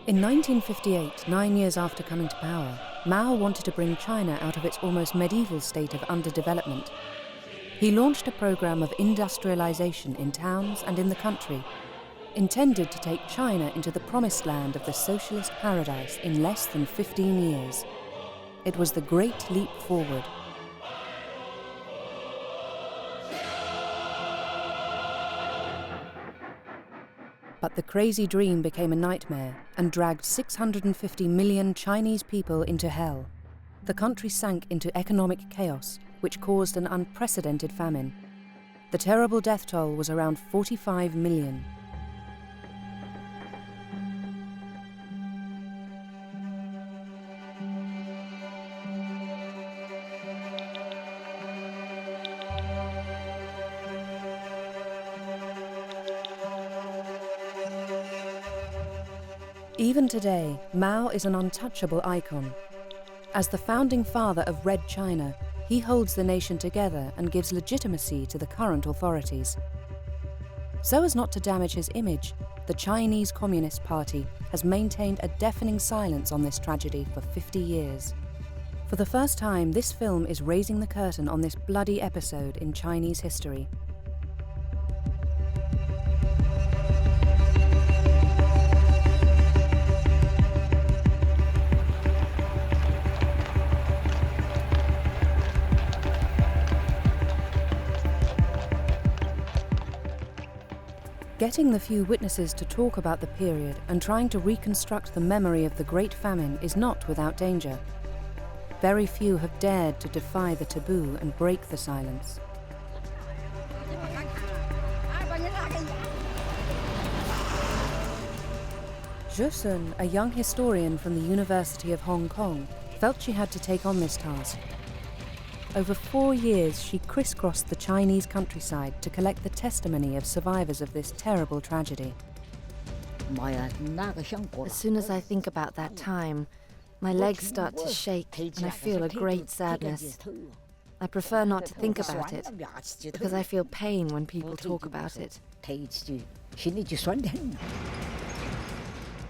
In 1958, 9 years after coming to power, Mao wanted to bring China out of its almost medieval state of underdevelopment. He launched a program of industrialization in towns and in the country, intended to take China into the promised land of the socialist paradise in less than 15 years. It was the Great Leap Forward. But the crazy dream became a nightmare and dragged 650 million Chinese people into hell. The country sank into economic chaos, which caused an unprecedented famine. The terrible death toll was around 45 million. Even today, Mao is an untouchable icon. As the founding father of Red China, he holds the nation together and gives legitimacy to the current authorities. So as not to damage his image, the Chinese Communist Party has maintained a deafening silence on this tragedy for 50 years. For the first time, this film is raising the curtain on this bloody episode in Chinese history. Getting the few witnesses to talk about the period and trying to reconstruct the memory of the Great Famine is not without danger. Very few have dared to defy the taboo and break the silence. Zhe Sun, a young historian from the University of Hong Kong, felt she had to take on this task. Over 4 years, she crisscrossed the Chinese countryside to collect the testimony of survivors of this terrible tragedy. As soon as I think about that time, my legs start to shake and I feel a great sadness. I prefer not to think about it, because I feel pain when people talk about it.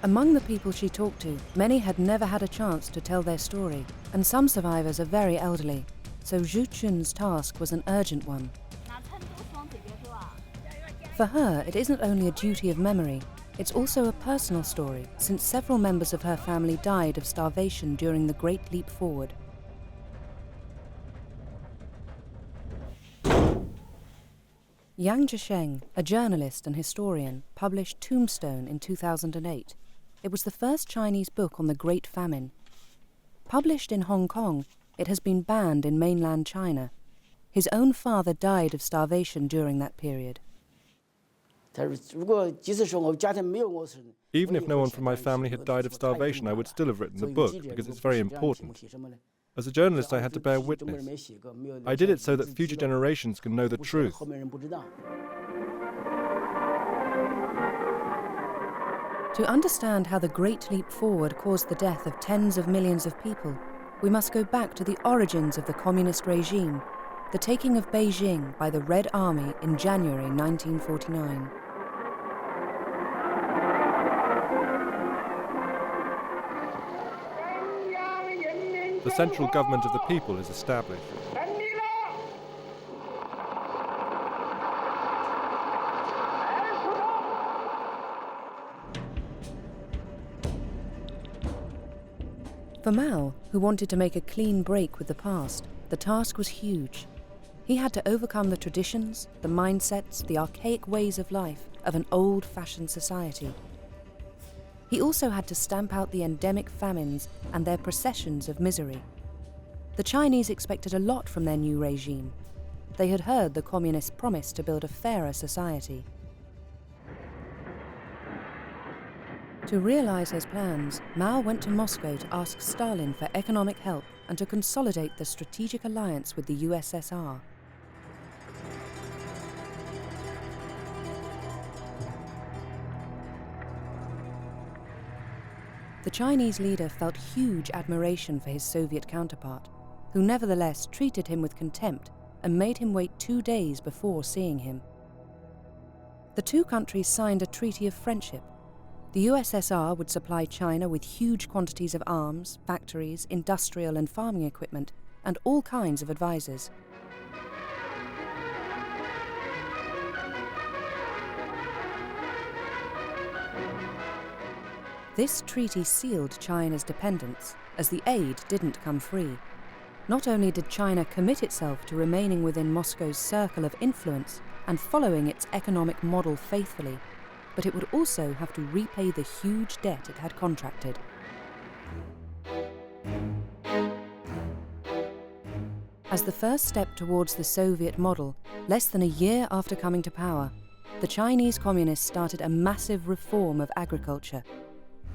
Among the people she talked to, many had never had a chance to tell their story, and some survivors are very elderly. So Zhu Chun's task was an urgent one. For her, it isn't only a duty of memory, it's also a personal story, since several members of her family died of starvation during the Great Leap Forward. Yang Zhisheng, a journalist and historian, published Tombstone in 2008. It was the first Chinese book on the Great Famine. Published in Hong Kong, it has been banned in mainland China. His own father died of starvation during that period. Even if no one from my family had died of starvation, I would still have written the book, because it's very important. As a journalist, I had to bear witness. I did it so that future generations can know the truth. To understand how the Great Leap Forward caused the death of tens of millions of people, we must go back to the origins of the communist regime, the taking of Beijing by the Red Army in January 1949. The central government of the people is established. For Mao, who wanted to make a clean break with the past, the task was huge. He had to overcome the traditions, the mindsets, the archaic ways of life of an old-fashioned society. He also had to stamp out the endemic famines and their processions of misery. The Chinese expected a lot from their new regime. They had heard the communists promise to build a fairer society. To realize his plans, Mao went to Moscow to ask Stalin for economic help and to consolidate the strategic alliance with the USSR. The Chinese leader felt huge admiration for his Soviet counterpart, who nevertheless treated him with contempt and made him wait 2 days before seeing him. The two countries signed a treaty of friendship. The USSR would supply China with huge quantities of arms, factories, industrial and farming equipment, and all kinds of advisors. This treaty sealed China's dependence, as the aid didn't come free. Not only did China commit itself to remaining within Moscow's circle of influence and following its economic model faithfully, but it would also have to repay the huge debt it had contracted. As the first step towards the Soviet model, less than a year after coming to power, the Chinese communists started a massive reform of agriculture.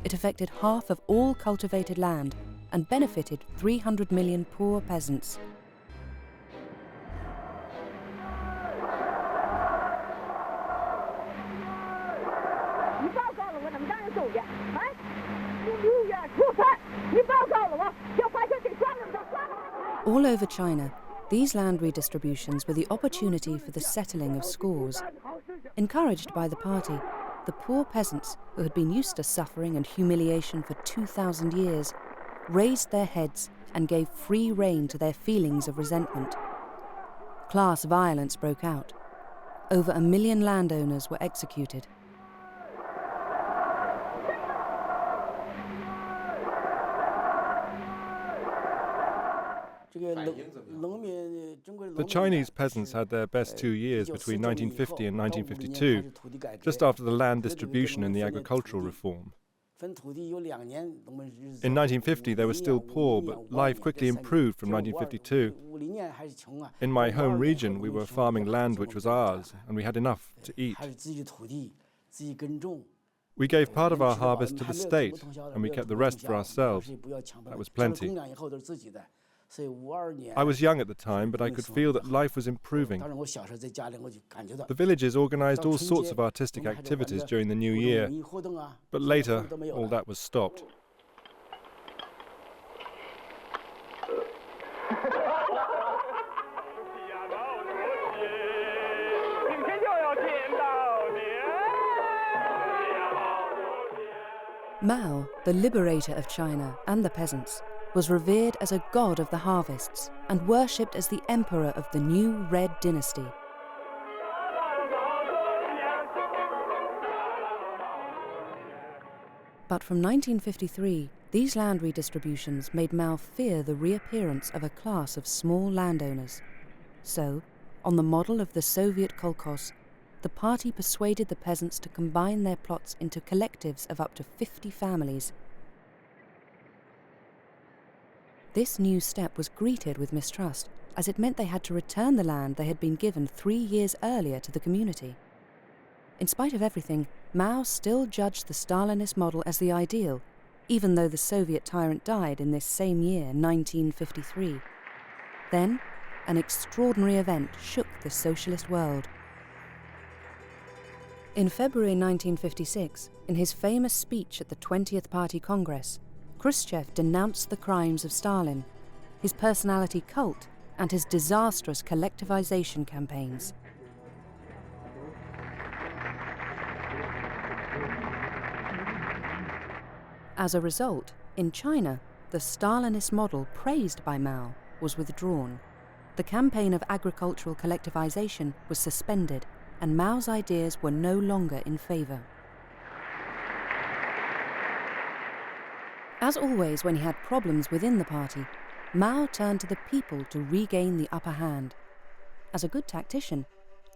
It affected half of all cultivated land and benefited 300 million poor peasants. All over China, these land redistributions were the opportunity for the settling of scores. Encouraged by the party, the poor peasants, who had been used to suffering and humiliation for 2,000 years, raised their heads and gave free rein to their feelings of resentment. Class violence broke out. Over 1 million landowners were executed. The Chinese peasants had their best 2 years between 1950 and 1952, just after the land distribution and the agricultural reform. In 1950 they were still poor, but life quickly improved from 1952. In my home region we were farming land which was ours, and we had enough to eat. We gave part of our harvest to the state, and we kept the rest for ourselves. That was plenty. I was young at the time, but I could feel that life was improving. The villages organized all sorts of artistic activities during the new year, but later all that was stopped. Mao, the liberator of China and the peasants, was revered as a god of the harvests and worshipped as the emperor of the new Red Dynasty. But from 1953, these land redistributions made Mao fear the reappearance of a class of small landowners. So, on the model of the Soviet kolkhoz, the party persuaded the peasants to combine their plots into collectives of up to 50 families. This new step was greeted with mistrust, as it meant they had to return the land they had been given 3 years earlier to the community. In spite of everything, Mao still judged the Stalinist model as the ideal, even though the Soviet tyrant died in this same year, 1953. Then, an extraordinary event shook the socialist world. In February 1956, in his famous speech at the 20th Party Congress, Khrushchev denounced the crimes of Stalin, his personality cult, and his disastrous collectivization campaigns. As a result, in China, the Stalinist model praised by Mao was withdrawn. The campaign of agricultural collectivization was suspended, and Mao's ideas were no longer in favor. As always when he had problems within the party, Mao turned to the people to regain the upper hand. As a good tactician,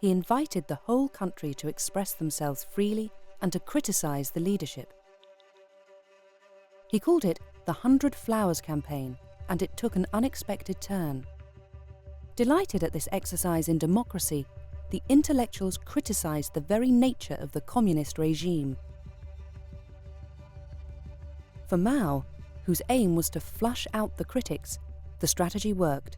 he invited the whole country to express themselves freely and to criticize the leadership. He called it the 100 Flowers Campaign, and it took an unexpected turn. Delighted at this exercise in democracy, the intellectuals criticized the very nature of the communist regime. For Mao, whose aim was to flush out the critics, the strategy worked.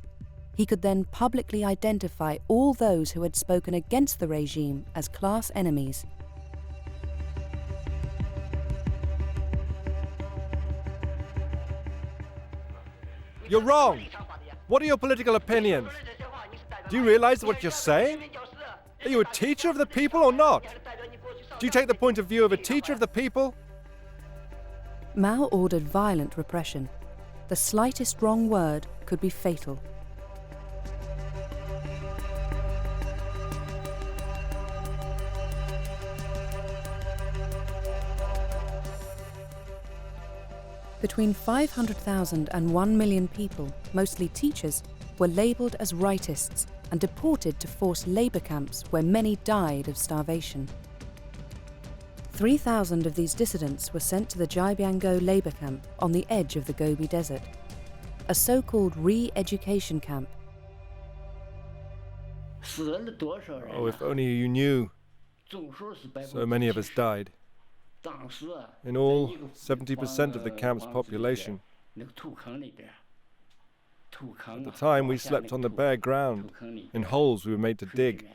He could then publicly identify all those who had spoken against the regime as class enemies. You're wrong! What are your political opinions? Do you realize what you're saying? Are you a teacher of the people or not? Do you take the point of view of a teacher of the people Mao ordered violent repression. The slightest wrong word could be fatal. Between 500,000 and 1 million people, mostly teachers, were labelled as rightists and deported to forced labour camps where many died of starvation. 3,000 of these dissidents were sent to the Jibiango labour camp on the edge of the Gobi Desert, a so-called re-education camp. Oh, if only you knew. So many of us died. In all, 70% of the camp's population. At the time, we slept on the bare ground, in holes we were made to dig.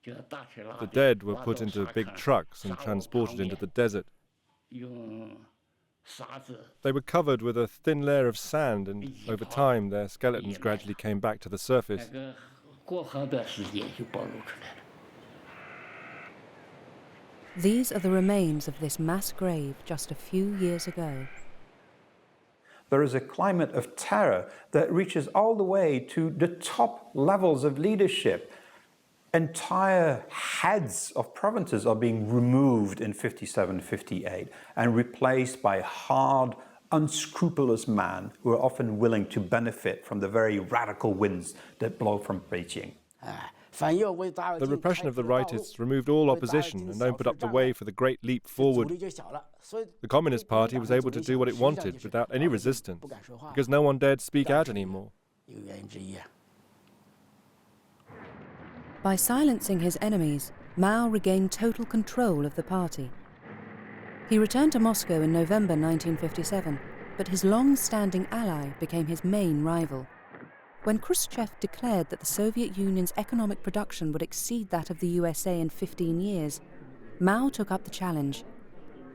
The dead were put into big trucks and transported into the desert. They were covered with a thin layer of sand, and over time their skeletons gradually came back to the surface. These are the remains of this mass grave just a few years ago. There is a climate of terror that reaches all the way to the top levels of leadership. Entire heads of provinces are being removed in 57, 58 and replaced by hard, unscrupulous men who are often willing to benefit from the very radical winds that blow from Beijing. The repression of the rightists removed all opposition and opened up the way for the great leap forward. The Communist Party was able to do what it wanted without any resistance, because no one dared speak out anymore. By silencing his enemies, Mao regained total control of the party. He returned to Moscow in November 1957, but his long-standing ally became his main rival. When Khrushchev declared that the Soviet Union's economic production would exceed that of the USA in 15 years, Mao took up the challenge.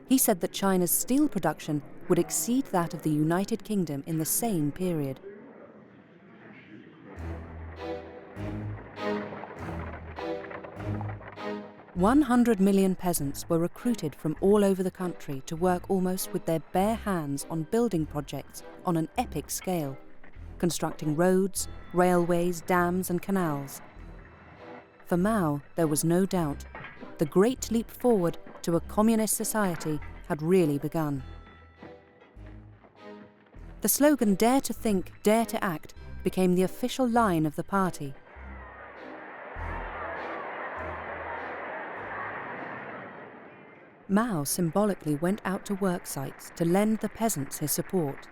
He said that China's steel production would exceed that of the United Kingdom in the same period. "100 million peasants were recruited from all over the country to work almost with their bare hands on building projects on an epic scale, constructing roads, railways, dams and canals. For Mao, there was no doubt. The great leap forward to a communist society had really begun. The slogan "Dare to think, dare to act" became the official line of the party. Mao symbolically went out to work sites to lend the peasants his support.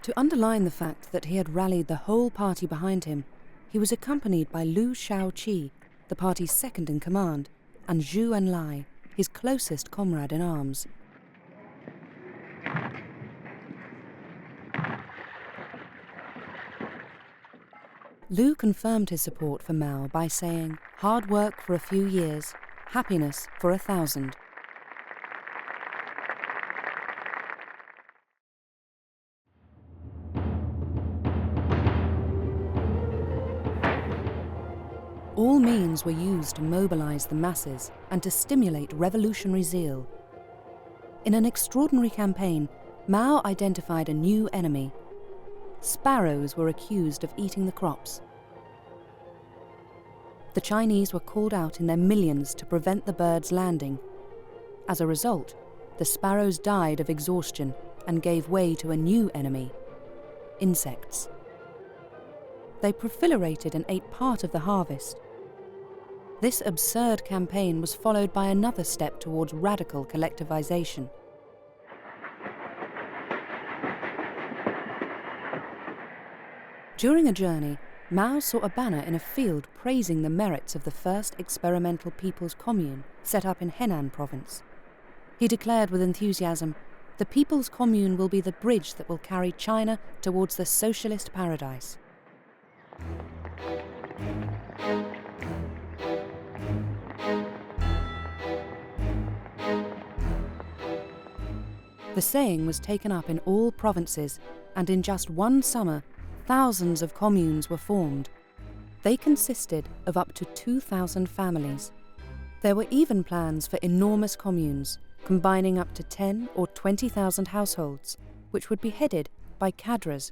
To underline the fact that he had rallied the whole party behind him, he was accompanied by Liu Shaoqi, the party's second in command, and Zhu Enlai, his closest comrade in arms. Liu confirmed his support for Mao by saying, "Hard work for a few years, happiness for 1,000. All means were used to mobilize the masses and to stimulate revolutionary zeal. In an extraordinary campaign, Mao identified a new enemy. Sparrows were accused of eating the crops. The Chinese were called out in their millions to prevent the birds landing. As a result, the sparrows died of exhaustion and gave way to a new enemy: insects. They proliferated and ate part of the harvest. This absurd campaign was followed by another step towards radical collectivization. During a journey, Mao saw a banner in a field praising the merits of the first experimental people's commune set up in Henan province. He declared with enthusiasm, "The people's commune will be the bridge that will carry China towards the socialist paradise." The saying was taken up in all provinces, and in just one summer, thousands of communes were formed. They consisted of up to 2,000 families. There were even plans for enormous communes, combining up to 10 or 20,000 households, which would be headed by cadres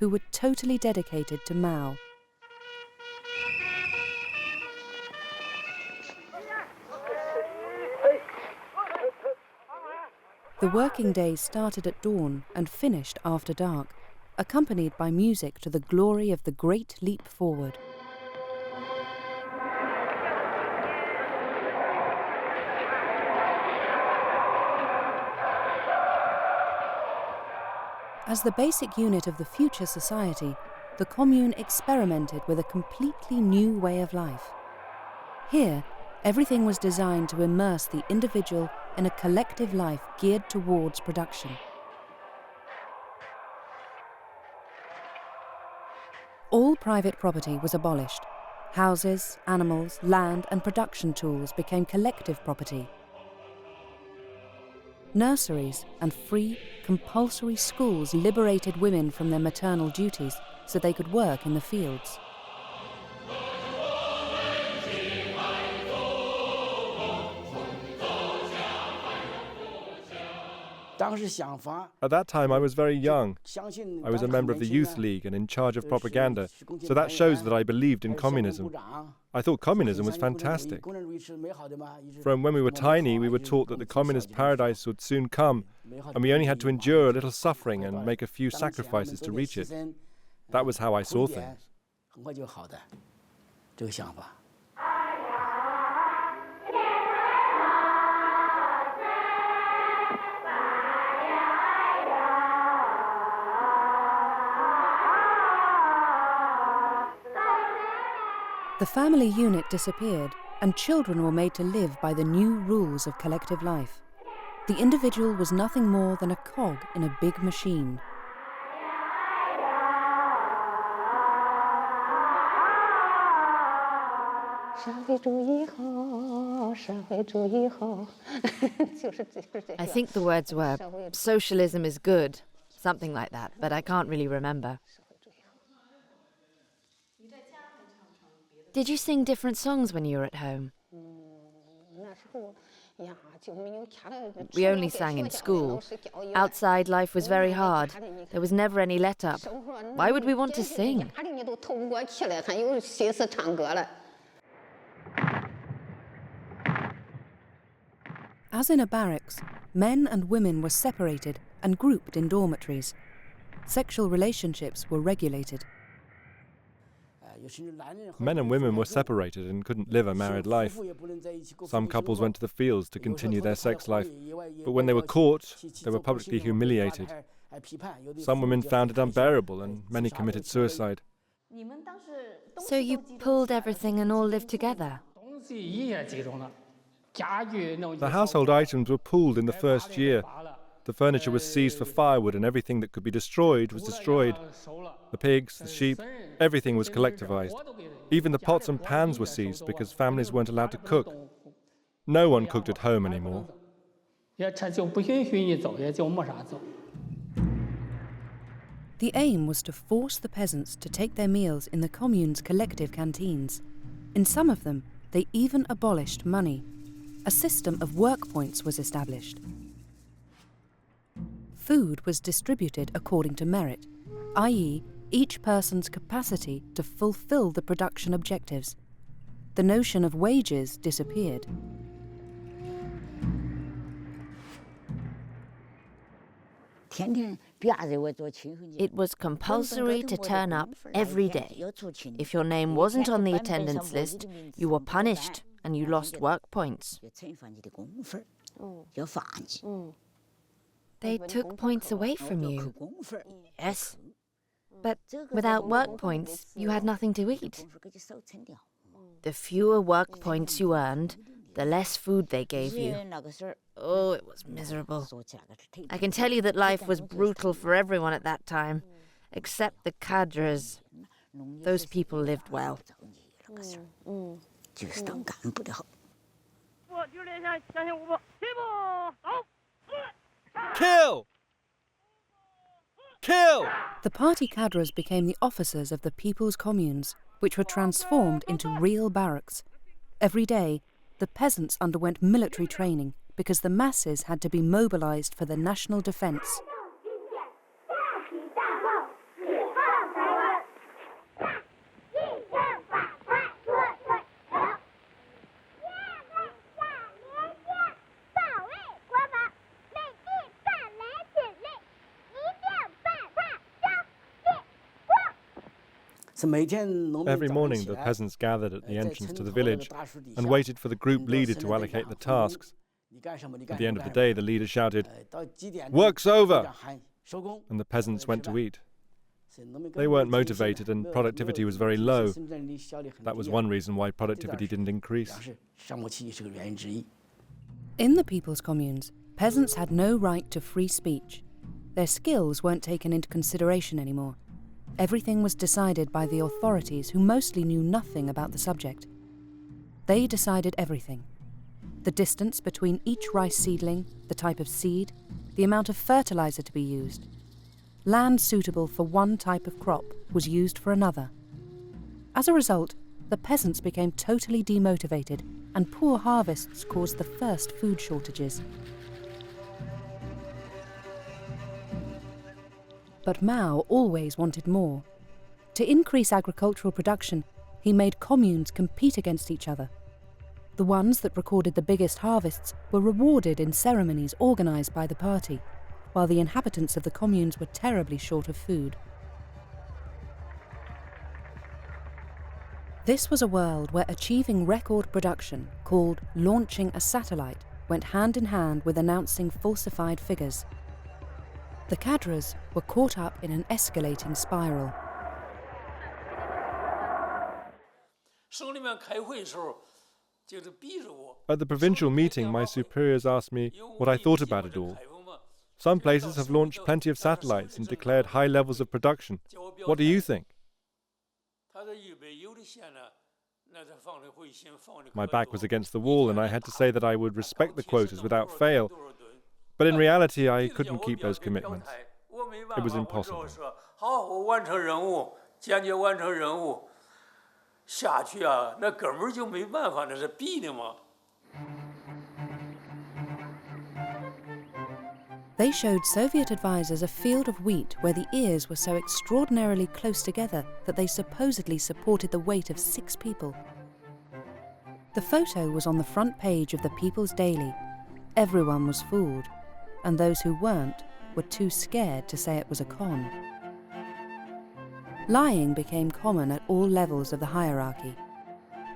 who were totally dedicated to Mao. The working day started at dawn and finished after dark, accompanied by music to the glory of the Great Leap Forward. As the basic unit of the future society, the commune experimented with a completely new way of life. Here, everything was designed to immerse the individual in a collective life geared towards production. All private property was abolished. Houses, animals, land and production tools became collective property. Nurseries and free, compulsory schools liberated women from their maternal duties so they could work in the fields. At that time, I was very young. I was a member of the Youth League and in charge of propaganda, so that shows that I believed in communism. I thought communism was fantastic. From when we were tiny, we were taught that the communist paradise would soon come, and we only had to endure a little suffering and make a few sacrifices to reach it. That was how I saw things. The family unit disappeared, and children were made to live by the new rules of collective life. The individual was nothing more than a cog in a big machine. I think the words were, socialism is good, something like that, but I can't really remember. Did you sing different songs when you were at home? We only sang in school. Outside, life was very hard. There was never any let-up. Why would we want to sing? As in a barracks, men and women were separated and grouped in dormitories. Sexual relationships were regulated. Men and women were separated and couldn't live a married life. Some couples went to the fields to continue their sex life, but when they were caught, they were publicly humiliated. Some women found it unbearable, and many committed suicide. So you pulled everything and all lived together? The household items were pooled in the first year. The furniture was seized for firewood, and everything that could be destroyed was destroyed. The pigs, the sheep, everything was collectivized. Even the pots and pans were seized because families weren't allowed to cook. No one cooked at home anymore. The aim was to force the peasants to take their meals in the commune's collective canteens. In some of them, they even abolished money. A system of work points was established. Food was distributed according to merit, i.e., each person's capacity to fulfill the production objectives. The notion of wages disappeared. It was compulsory to turn up every day. If your name wasn't on the attendance list, you were punished and you lost work points. They took points away from you. Yes. But without work points, you had nothing to eat. The fewer work points you earned, the less food they gave you. Oh, it was miserable. I can tell you that life was brutal for everyone at that time, except the cadres. Those people lived well. Kill! Kill! The party cadres became the officers of the people's communes, which were transformed into real barracks. Every day, the peasants underwent military training, because the masses had to be mobilized for the national defense. Every morning, the peasants gathered at the entrance to the village and waited for the group leader to allocate the tasks. At the end of the day, the leader shouted, "Work's over!" and the peasants went to eat. They weren't motivated and productivity was very low. That was one reason why productivity didn't increase. In the people's communes, peasants had no right to free speech. Their skills weren't taken into consideration anymore. Everything was decided by the authorities who mostly knew nothing about the subject. They decided everything. The distance between each rice seedling, the type of seed, the amount of fertilizer to be used. Land suitable for one type of crop was used for another. As a result, the peasants became totally demotivated, and poor harvests caused the first food shortages. But Mao always wanted more. To increase agricultural production, he made communes compete against each other. The ones that recorded the biggest harvests were rewarded in ceremonies organized by the party, while the inhabitants of the communes were terribly short of food. This was a world where achieving record production, called launching a satellite, went hand in hand with announcing falsified figures. The cadres were caught up in an escalating spiral. At the provincial meeting, my superiors asked me what I thought about it all. Some places have launched plenty of satellites and declared high levels of production. What do you think? My back was against the wall and I had to say that I would respect the quotas without fail. But in reality, I couldn't keep those commitments. It was impossible. They showed Soviet advisors a field of wheat where the ears were so extraordinarily close together that they supposedly supported the weight of 6 people. The photo was on the front page of the People's Daily. Everyone was fooled, and those who weren't were too scared to say it was a con. Lying became common at all levels of the hierarchy.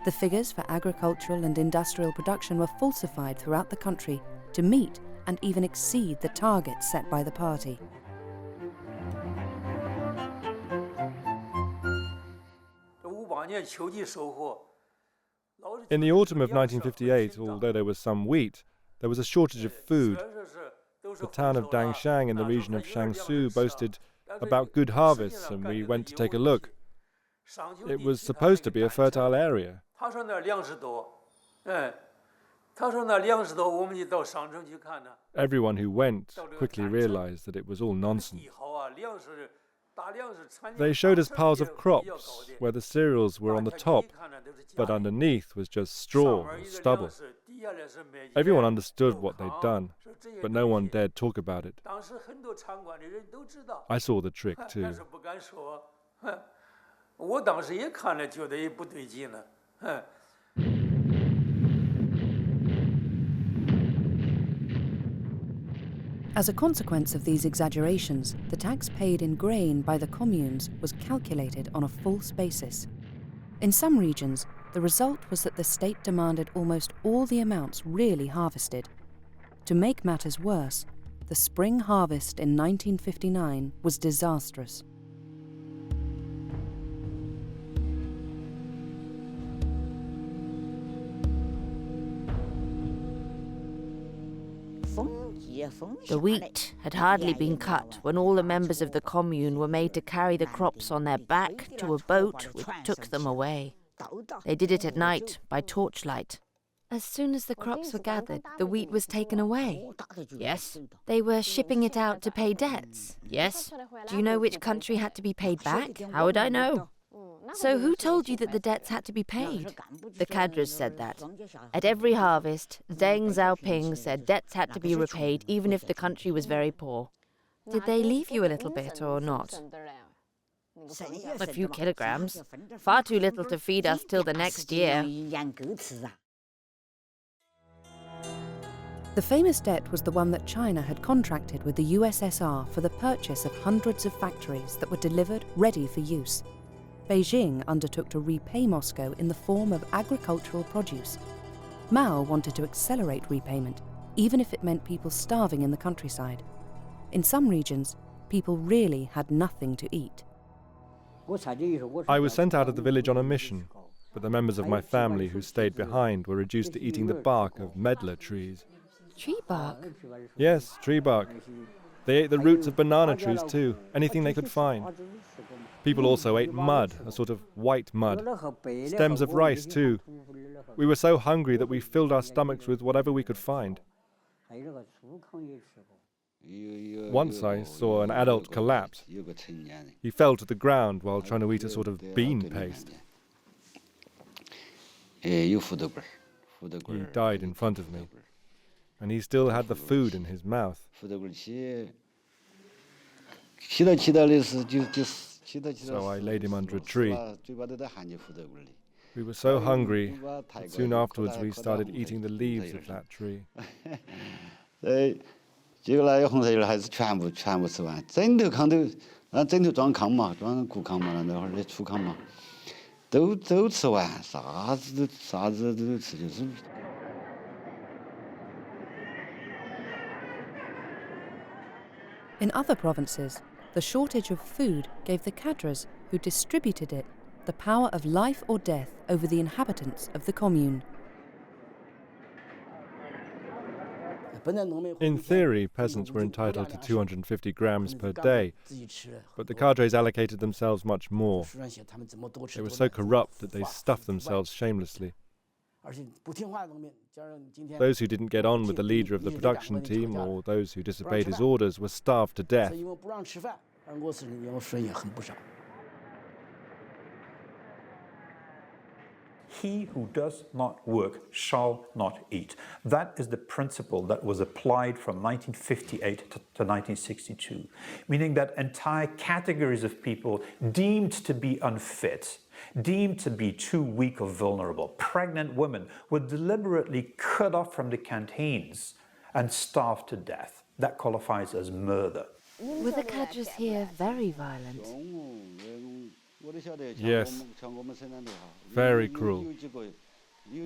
The figures for agricultural and industrial production were falsified throughout the country to meet and even exceed the targets set by the party. In the autumn of 1958, although there was some wheat, there was a shortage of food. The town of Dangshang in the region of Jiangsu boasted about good harvests, and we went to take a look. It was supposed to be a fertile area. Everyone who went quickly realized that it was all nonsense. They showed us piles of crops where the cereals were on the top, but underneath was just straw and stubble. Everyone understood what they'd done, but no one dared talk about it. I saw the trick too. As a consequence of these exaggerations, the tax paid in grain by the communes was calculated on a false basis. In some regions, the result was that the state demanded almost all the amounts really harvested. To make matters worse, the spring harvest in 1959 was disastrous. The wheat had hardly been cut when all the members of the commune were made to carry the crops on their back to a boat which took them away. They did it at night by torchlight. As soon as the crops were gathered, the wheat was taken away. Yes. They were shipping it out to pay debts. Yes. Do you know which country had to be paid back? How would I know? So who told you that the debts had to be paid? The cadres said that. At every harvest, Deng Xiaoping said debts had to be repaid even if the country was very poor. Did they leave you a little bit or not? A few kilograms. Far too little to feed us till the next year. The famous debt was the one that China had contracted with the USSR for the purchase of hundreds of factories that were delivered ready for use. Beijing undertook to repay Moscow in the form of agricultural produce. Mao wanted to accelerate repayment, even if it meant people starving in the countryside. In some regions, people really had nothing to eat. I was sent out of the village on a mission, but the members of my family who stayed behind were reduced to eating the bark of medlar trees. Tree bark? Yes, tree bark. They ate the roots of banana trees too, anything they could find. People also ate mud, a sort of white mud. Stems of rice too. We were so hungry that we filled our stomachs with whatever we could find. Once I saw an adult collapse. He fell to the ground while trying to eat a sort of bean paste. He died in front of me, and he still had the food in his mouth. So I laid him under a tree. We were so hungry that soon afterwards we started eating the leaves of that tree. In other provinces, the shortage of food gave the cadres who distributed it the power of life or death over the inhabitants of the commune. In theory, peasants were entitled to 250 grams per day, but the cadres allocated themselves much more. They were so corrupt that they stuffed themselves shamelessly. Those who didn't get on with the leader of the production team or those who disobeyed his orders were starved to death. He who does not work shall not eat. That is the principle that was applied from 1958 to 1962, meaning that entire categories of people deemed to be unfit, deemed to be too weak or vulnerable, pregnant women, were deliberately cut off from the canteens and starved to death. That qualifies as murder. Were the cadres here very violent? Yes, very cruel.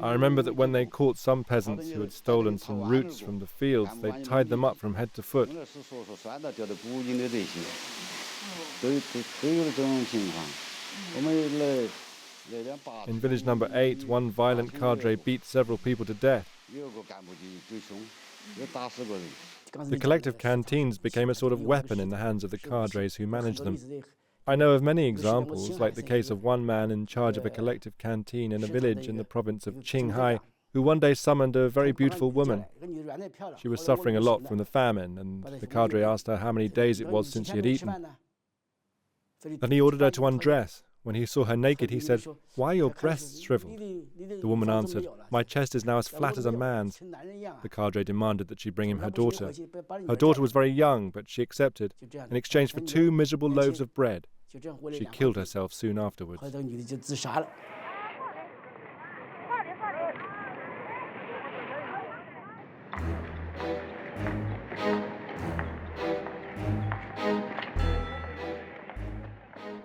I remember that when they caught some peasants who had stolen some roots from the fields, they tied them up from head to foot. In village number 8, one violent cadre beat several people to death. The collective canteens became a sort of weapon in the hands of the cadres who managed them. I know of many examples, like the case of one man in charge of a collective canteen in a village in the province of Qinghai, who one day summoned a very beautiful woman. She was suffering a lot from the famine, and the cadre asked her how many days it was since she had eaten. Then he ordered her to undress. When he saw her naked, he said, "Why are your breasts shriveled?" The woman answered, "My chest is now as flat as a man's." The cadre demanded that she bring him her daughter. Her daughter was very young, but she accepted, in exchange for 2 miserable loaves of bread. She killed herself soon afterwards.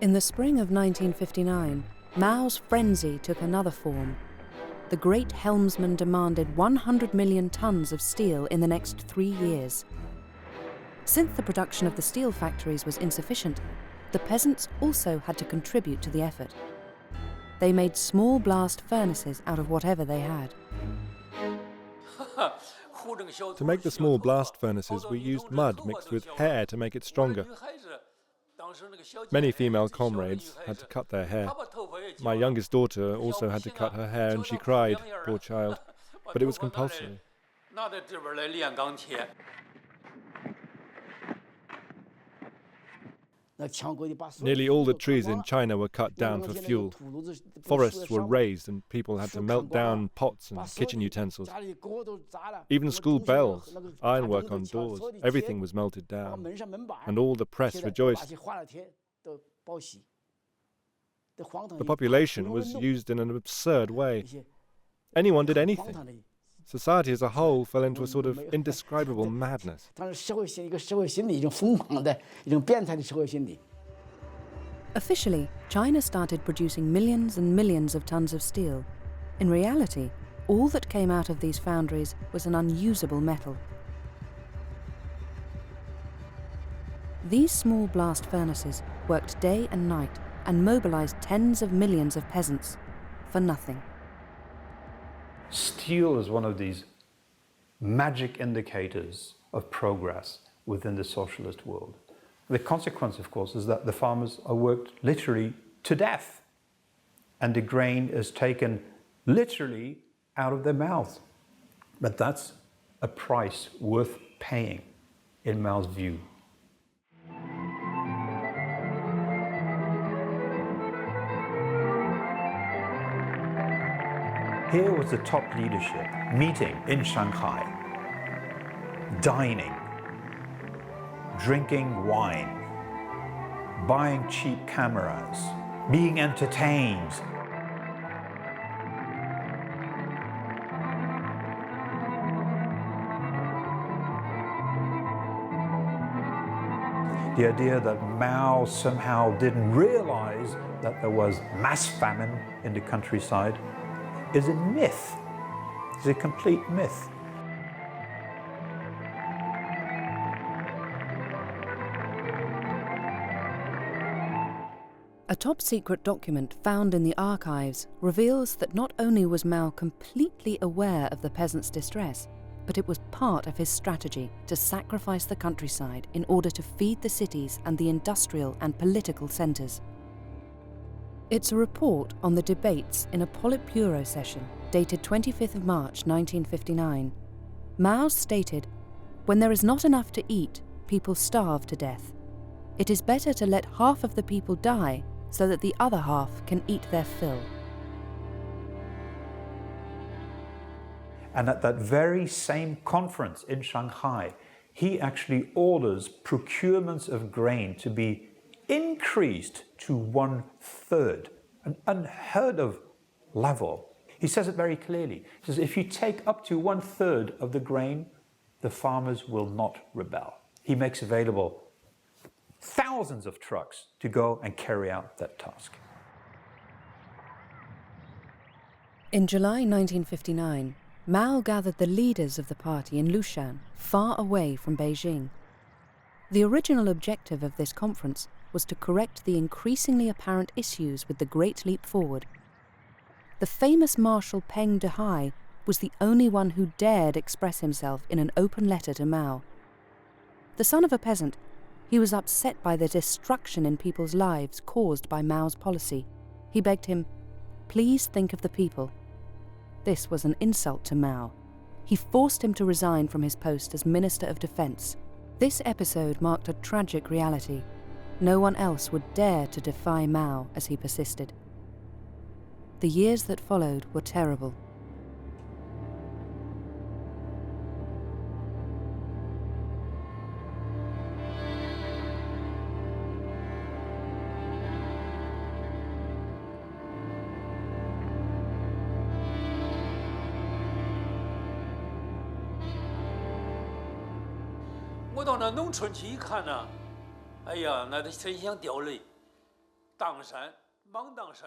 In the spring of 1959, Mao's frenzy took another form. The great helmsman demanded 100 million tons of steel in the next 3 years. Since the production of the steel factories was insufficient, the peasants also had to contribute to the effort. They made small blast furnaces out of whatever they had. To make the small blast furnaces, we used mud mixed with hair to make it stronger. Many female comrades had to cut their hair. My youngest daughter also had to cut her hair, and she cried, poor child, but it was compulsory. Nearly all the trees in China were cut down for fuel. Forests were razed and people had to melt down pots and kitchen utensils. Even school bells, ironwork on doors, everything was melted down. And all the press rejoiced. The population was used in an absurd way. Anyone did anything. Society as a whole fell into a sort of indescribable madness. Officially, China started producing millions and millions of tons of steel. In reality, all that came out of these foundries was an unusable metal. These small blast furnaces worked day and night and mobilized tens of millions of peasants for nothing. Steel is one of these magic indicators of progress within the socialist world. The consequence, of course, is that the farmers are worked literally to death, and the grain is taken literally out of their mouths. But that's a price worth paying, in Mao's view. Here was the top leadership meeting in Shanghai, dining, drinking wine, buying cheap cameras, being entertained. The idea that Mao somehow didn't realize that there was mass famine in the countryside is a myth. It's a complete myth. A top-secret document found in the archives reveals that not only was Mao completely aware of the peasants' distress, but it was part of his strategy to sacrifice the countryside in order to feed the cities and the industrial and political centres. It's a report on the debates in a Politburo session dated 25th of March 1959. Mao stated, "When there is not enough to eat, people starve to death. It is better to let half of the people die so that the other half can eat their fill." And at that very same conference in Shanghai, he actually orders procurements of grain to be increased to 1/3, an unheard of level. He says it very clearly. He says, if you take up to 1/3 of the grain, the farmers will not rebel. He makes available thousands of trucks to go and carry out that task. In July 1959, Mao gathered the leaders of the party in Lushan, far away from Beijing. The original objective of this conference was to correct the increasingly apparent issues with the Great Leap Forward. The famous Marshal Peng Dehae was the only one who dared express himself in an open letter to Mao. The son of a peasant, he was upset by the destruction in people's lives caused by Mao's policy. He begged him, "Please think of the people." This was an insult to Mao. He forced him to resign from his post as Minister of Defense. This episode marked a tragic reality. No one else would dare to defy Mao as he persisted. The years that followed were terrible.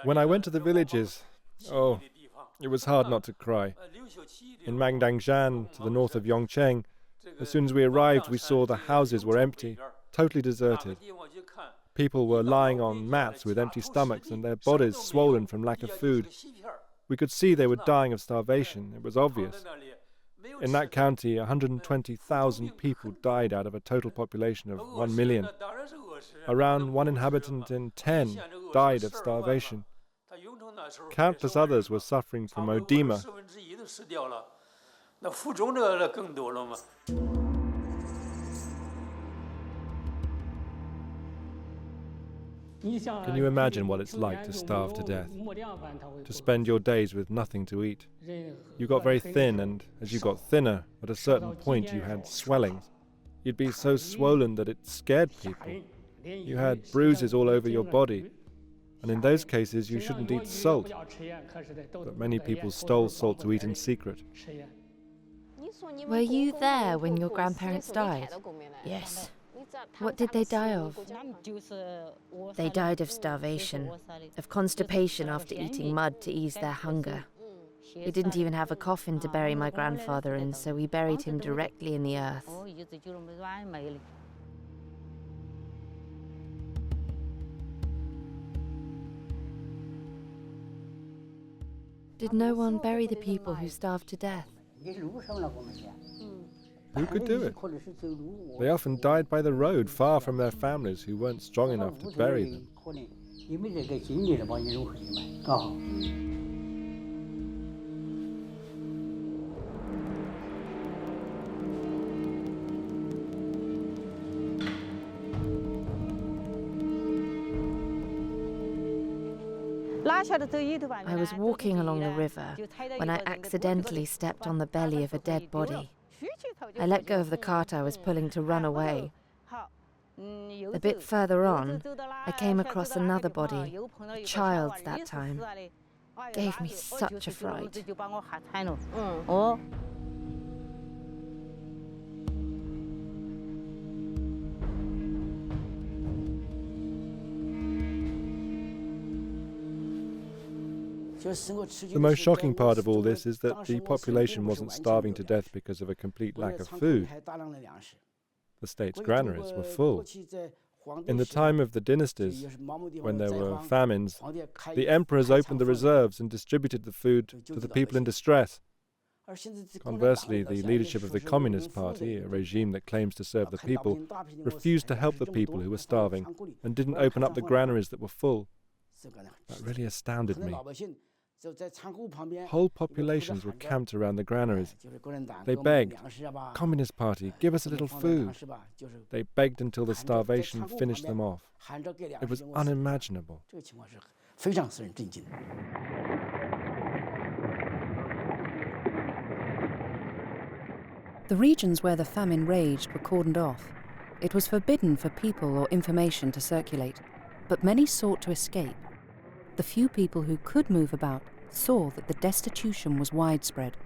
When I went to the villages, oh, it was hard not to cry. In Mangdangshan, to the north of Yongcheng, as soon as we arrived, we saw the houses were empty, totally deserted. People were lying on mats with empty stomachs and their bodies swollen from lack of food. We could see they were dying of starvation. It was obvious. In that county, 120,000 people died out of a total population of 1 million. Around 1 inhabitant in 10 died of starvation. Countless others were suffering from oedema. Can you imagine what it's like to starve to death? To spend your days with nothing to eat? You got very thin, and as you got thinner, at a certain point you had swellings. You'd be so swollen that it scared people. You had bruises all over your body. And in those cases you shouldn't eat salt. But many people stole salt to eat in secret. Were you there when your grandparents died? Yes. What did they die of? They died of starvation, of constipation after eating mud to ease their hunger. We didn't even have a coffin to bury my grandfather in, so we buried him directly in the earth. Did no one bury the people who starved to death? Who could do it? They often died by the road, far from their families who weren't strong enough to bury them. I was walking along the river when I accidentally stepped on the belly of a dead body. I let go of the cart I was pulling to run away. A bit further on, I came across another body, a child's that time. Gave me such a fright. The most shocking part of all this is that the population wasn't starving to death because of a complete lack of food. The state's granaries were full. In the time of the dynasties, when there were famines, the emperors opened the reserves and distributed the food to the people in distress. Conversely, the leadership of the Communist Party, a regime that claims to serve the people, refused to help the people who were starving and didn't open up the granaries that were full. That really astounded me. Whole populations were camped around the granaries. They begged, "Communist Party, give us a little food." They begged until the starvation finished them off. It was unimaginable. The regions where the famine raged were cordoned off. It was forbidden for people or information to circulate, but many sought to escape. The few people who could move about saw that the destitution was widespread.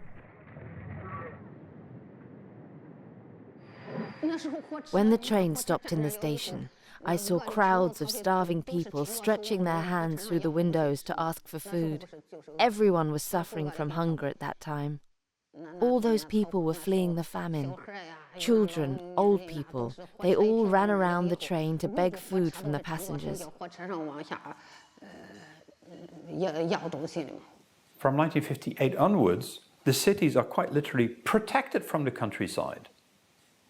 When the train stopped in the station, I saw crowds of starving people stretching their hands through the windows to ask for food. Everyone was suffering from hunger at that time. All those people were fleeing the famine. Children, old people, they all ran around the train to beg food from the passengers. From 1958 onwards, the cities are quite literally protected from the countryside.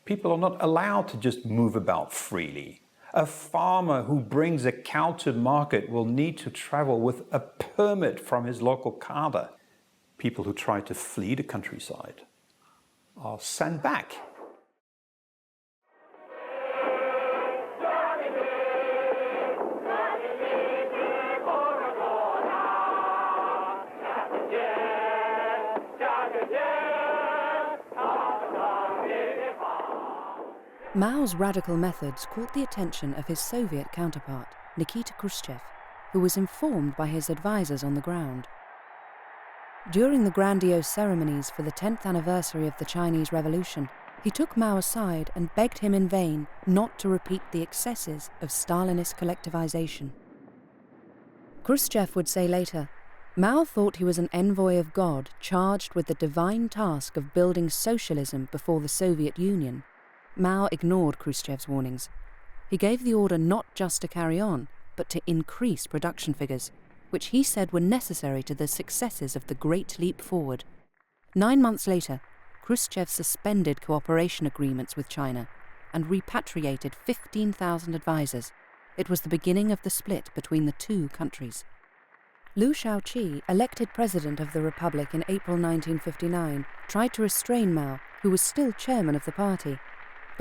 People are not allowed to just move about freely. A farmer who brings a cow to market will need to travel with a permit from his local cadre. People who try to flee the countryside are sent back. Mao's radical methods caught the attention of his Soviet counterpart, Nikita Khrushchev, who was informed by his advisors on the ground. During the grandiose ceremonies for the 10th anniversary of the Chinese Revolution, he took Mao aside and begged him in vain not to repeat the excesses of Stalinist collectivization. Khrushchev would say later, Mao thought he was an envoy of God charged with the divine task of building socialism before the Soviet Union. Mao ignored Khrushchev's warnings. He gave the order not just to carry on, but to increase production figures, which he said were necessary to the successes of the Great Leap Forward. 9 months later, Khrushchev suspended cooperation agreements with China and repatriated 15,000 advisors. It was the beginning of the split between the two countries. Liu Shaoqi, elected president of the Republic in April 1959, tried to restrain Mao, who was still chairman of the party.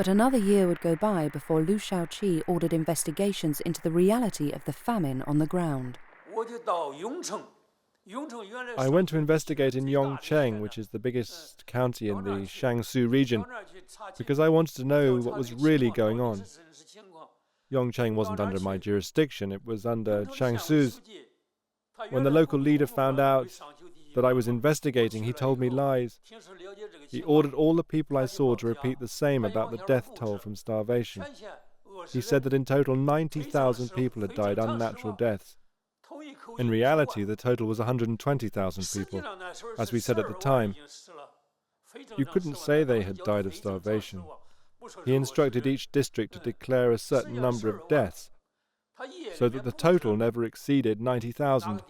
But another year would go by before Liu Shaoqi ordered investigations into the reality of the famine on the ground. I went to investigate in Yongcheng, which is the biggest county in the Jiangsu region, because I wanted to know what was really going on. Yongcheng wasn't under my jurisdiction, it was under Jiangsu's. When the local leader found out that I was investigating, he told me lies. He ordered all the people I saw to repeat the same about the death toll from starvation. He said that in total 90,000 people had died unnatural deaths. In reality, the total was 120,000 people, as we said at the time. You couldn't say they had died of starvation. He instructed each district to declare a certain number of deaths, so that the total never exceeded 90,000.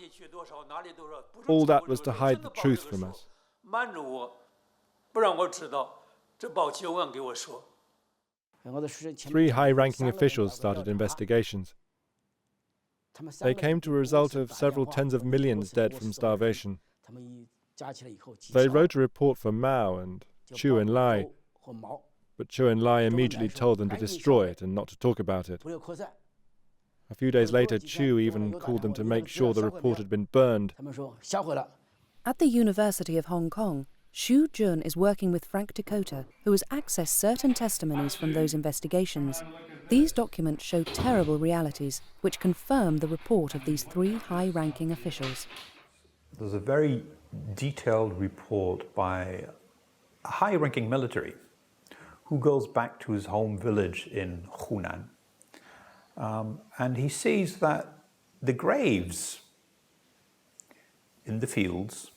All that was to hide the truth from us. 3 high-ranking officials started investigations. They came to a result of several tens of millions dead from starvation. They wrote a report for Mao and Chu Enlai, but Chu Enlai immediately told them to destroy it and not to talk about it. A few days later, Chu even called them to make sure the report had been burned. At the University of Hong Kong, Xu Jun is working with Frank Dakota, who has accessed certain testimonies from those investigations. These documents show terrible realities, which confirm the report of these 3 high-ranking officials. There's a very detailed report by a high-ranking military who goes back to his home village in Hunan. And he sees that the graves in the fields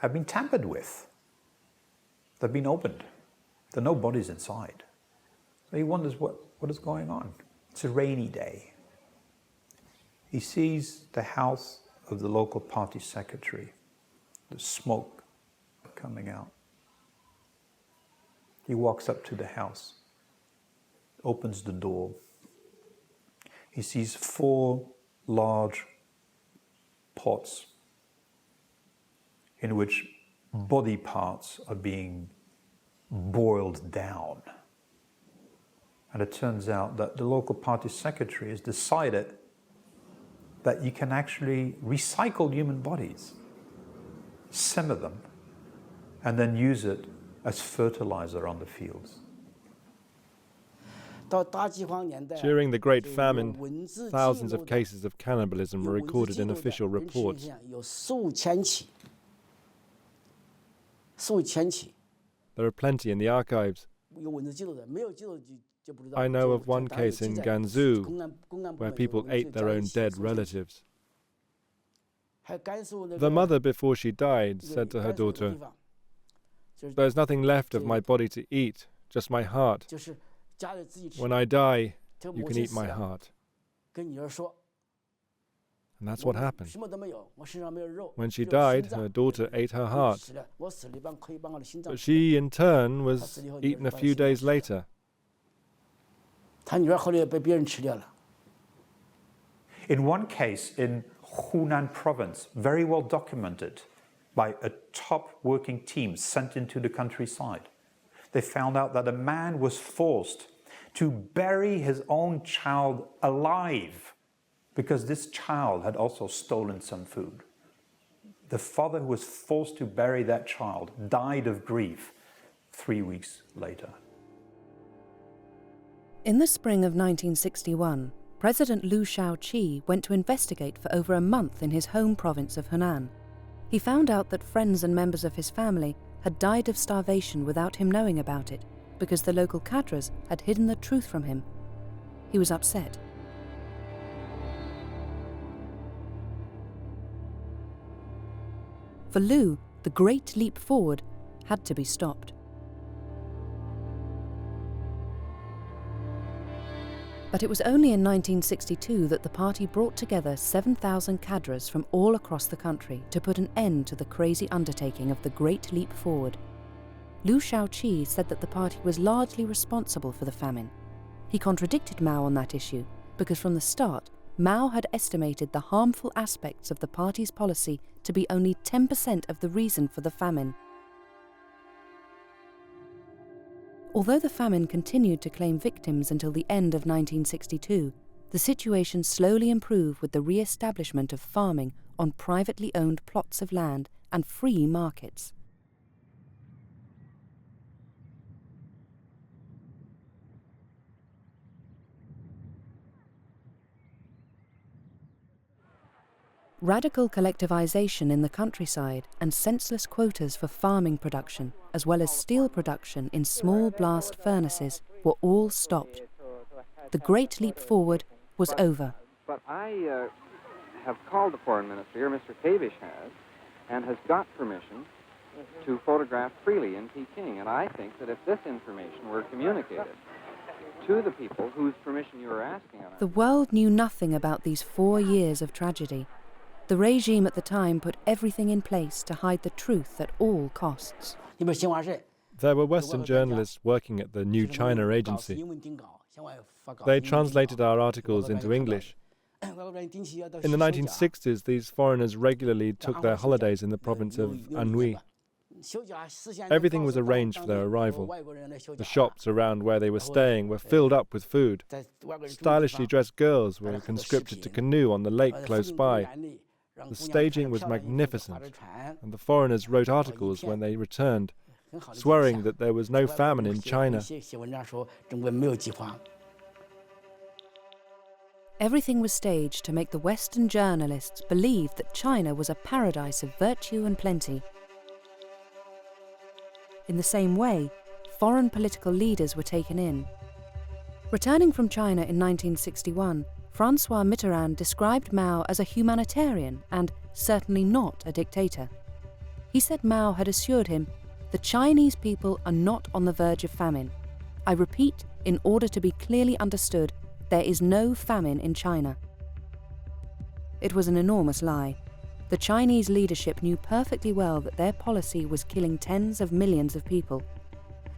have been tampered with. They've been opened. There are no bodies inside. So he wonders what is going on. It's a rainy day. He sees the house of the local party secretary, the smoke coming out. He walks up to the house, opens the door. He sees 4 large pots in which body parts are being boiled down. And it turns out that the local party secretary has decided that you can actually recycle human bodies, simmer them, and then use it as fertilizer on the fields. During the Great Famine, thousands of cases of cannibalism were recorded in official reports. There are plenty in the archives. I know of one case in Gansu where people ate their own dead relatives. The mother, before she died, said to her daughter, "There's nothing left of my body to eat, just my heart. When I die, you can eat my heart." And that's what happened. When she died, her daughter ate her heart. But she, in turn, was eaten a few days later. In one case in Hunan province, very well documented by a top working team sent into the countryside, they found out that a man was forced to bury his own child alive because this child had also stolen some food. The father who was forced to bury that child died of grief 3 weeks later. In the spring of 1961, President Liu Shaoqi went to investigate for over a month in his home province of Hunan. He found out that friends and members of his family had died of starvation without him knowing about it, because the local cadres had hidden the truth from him. He was upset. For Liu, the great leap forward had to be stopped. But it was only in 1962 that the party brought together 7,000 cadres from all across the country to put an end to the crazy undertaking of the Great Leap Forward. Liu Shaoqi said that the party was largely responsible for the famine. He contradicted Mao on that issue because from the start, Mao had estimated the harmful aspects of the party's policy to be only 10% of the reason for the famine. Although the famine continued to claim victims until the end of 1962, the situation slowly improved with the re-establishment of farming on privately owned plots of land and free markets. Radical collectivization in the countryside and senseless quotas for farming production, as well as steel production in small blast furnaces, were all stopped. The Great Leap Forward was over. But I have called the foreign minister here, Mr. Tavish has, and has got permission to photograph freely in Peking. And I think that if this information were communicated to the people whose permission you are asking on, the world knew nothing about these 4 years of tragedy. The regime at the time put everything in place to hide the truth at all costs. There were Western journalists working at the New China Agency. They translated our articles into English. In the 1960s, these foreigners regularly took their holidays in the province of Anhui. Everything was arranged for their arrival. The shops around where they were staying were filled up with food. Stylishly dressed girls were conscripted to canoe on the lake close by. The staging was magnificent, and the foreigners wrote articles when they returned, swearing that there was no famine in China. Everything was staged to make the Western journalists believe that China was a paradise of virtue and plenty. In the same way, foreign political leaders were taken in. Returning from China in 1961, François Mitterrand described Mao as a humanitarian and certainly not a dictator. He said Mao had assured him, "The Chinese people are not on the verge of famine. I repeat, in order to be clearly understood, there is no famine in China." It was an enormous lie. The Chinese leadership knew perfectly well that their policy was killing tens of millions of people.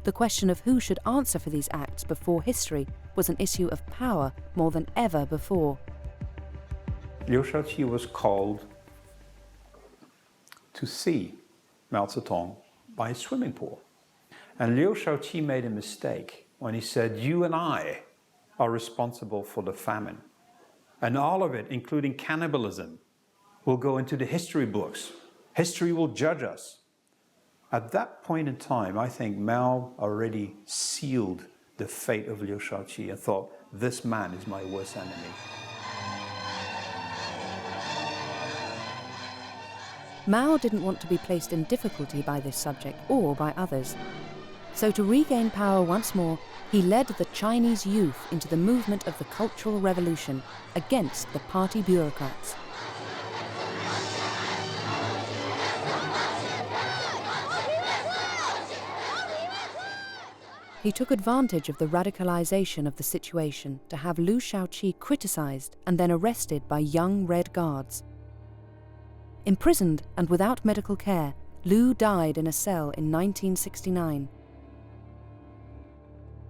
The question of who should answer for these acts before history was an issue of power more than ever before. Liu Shaoqi was called to see Mao Zedong by a swimming pool. And Liu Shaoqi made a mistake when he said, "You and I are responsible for the famine. And all of it, including cannibalism, will go into the history books. History will judge us." At that point in time, I think Mao already sealed the fate of Liu Shaoqi and thought, this man is my worst enemy. Mao didn't want to be placed in difficulty by this subject or by others. So to regain power once more, he led the Chinese youth into the movement of the Cultural Revolution against the party bureaucrats. He took advantage of the radicalization of the situation to have Liu Shaoqi criticized and then arrested by young Red Guards. Imprisoned and without medical care, Liu died in a cell in 1969.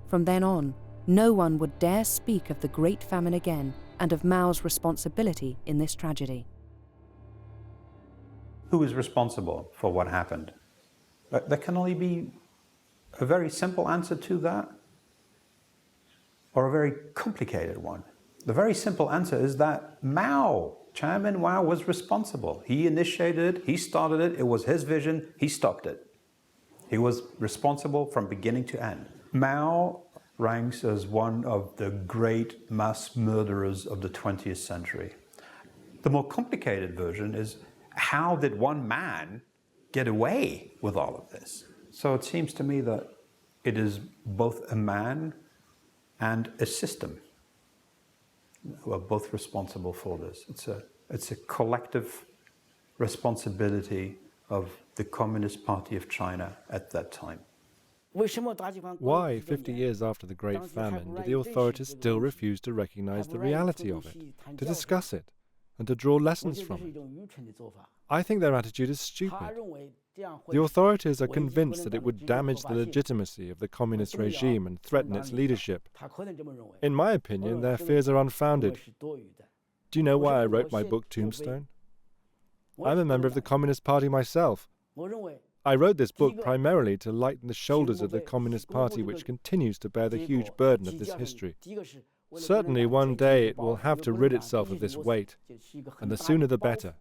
From then on, no one would dare speak of the Great Famine again and of Mao's responsibility in this tragedy. Who is responsible for what happened? There can only be a very simple answer to that, or a very complicated one. The very simple answer is that Mao, Chairman Mao, was responsible. He initiated it, he started it, it was his vision, he stopped it. He was responsible from beginning to end. Mao ranks as one of the great mass murderers of the 20th century. The more complicated version is, how did one man get away with all of this? So it seems to me that it is both a man and a system who are both responsible for this. It's a collective responsibility of the Communist Party of China at that time. Why, 50 years after the Great Famine, do the authorities still refuse to recognize the reality of it, to discuss it, and to draw lessons from it? I think their attitude is stupid. The authorities are convinced that it would damage the legitimacy of the communist regime and threaten its leadership. In my opinion, their fears are unfounded. Do you know why I wrote my book Tombstone? I'm a member of the Communist Party myself. I wrote this book primarily to lighten the shoulders of the Communist Party, which continues to bear the huge burden of this history. Certainly one day it will have to rid itself of this weight, and the sooner the better.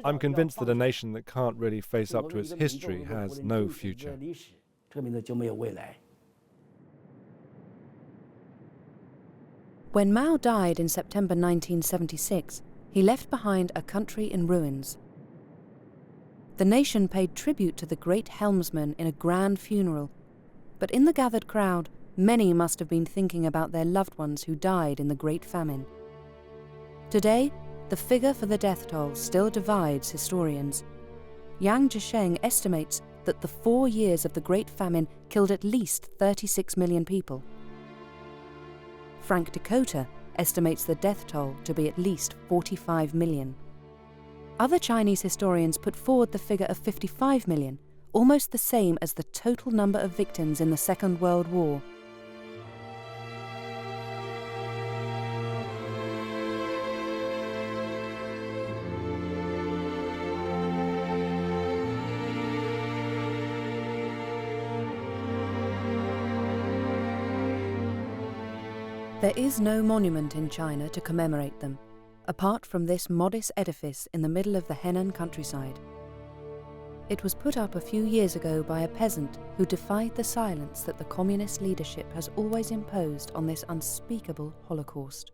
I'm convinced that a nation that can't really face up to its history has no future. When Mao died in September 1976, he left behind a country in ruins. The nation paid tribute to the great helmsman in a grand funeral, but in the gathered crowd, many must have been thinking about their loved ones who died in the Great Famine. Today, the figure for the death toll still divides historians. Yang Zhisheng estimates that the 4 years of the Great Famine killed at least 36 million people. Frank Dakota estimates the death toll to be at least 45 million. Other Chinese historians put forward the figure of 55 million, almost the same as the total number of victims in the Second World War. There is no monument in China to commemorate them, apart from this modest edifice in the middle of the Henan countryside. It was put up a few years ago by a peasant who defied the silence that the communist leadership has always imposed on this unspeakable Holocaust.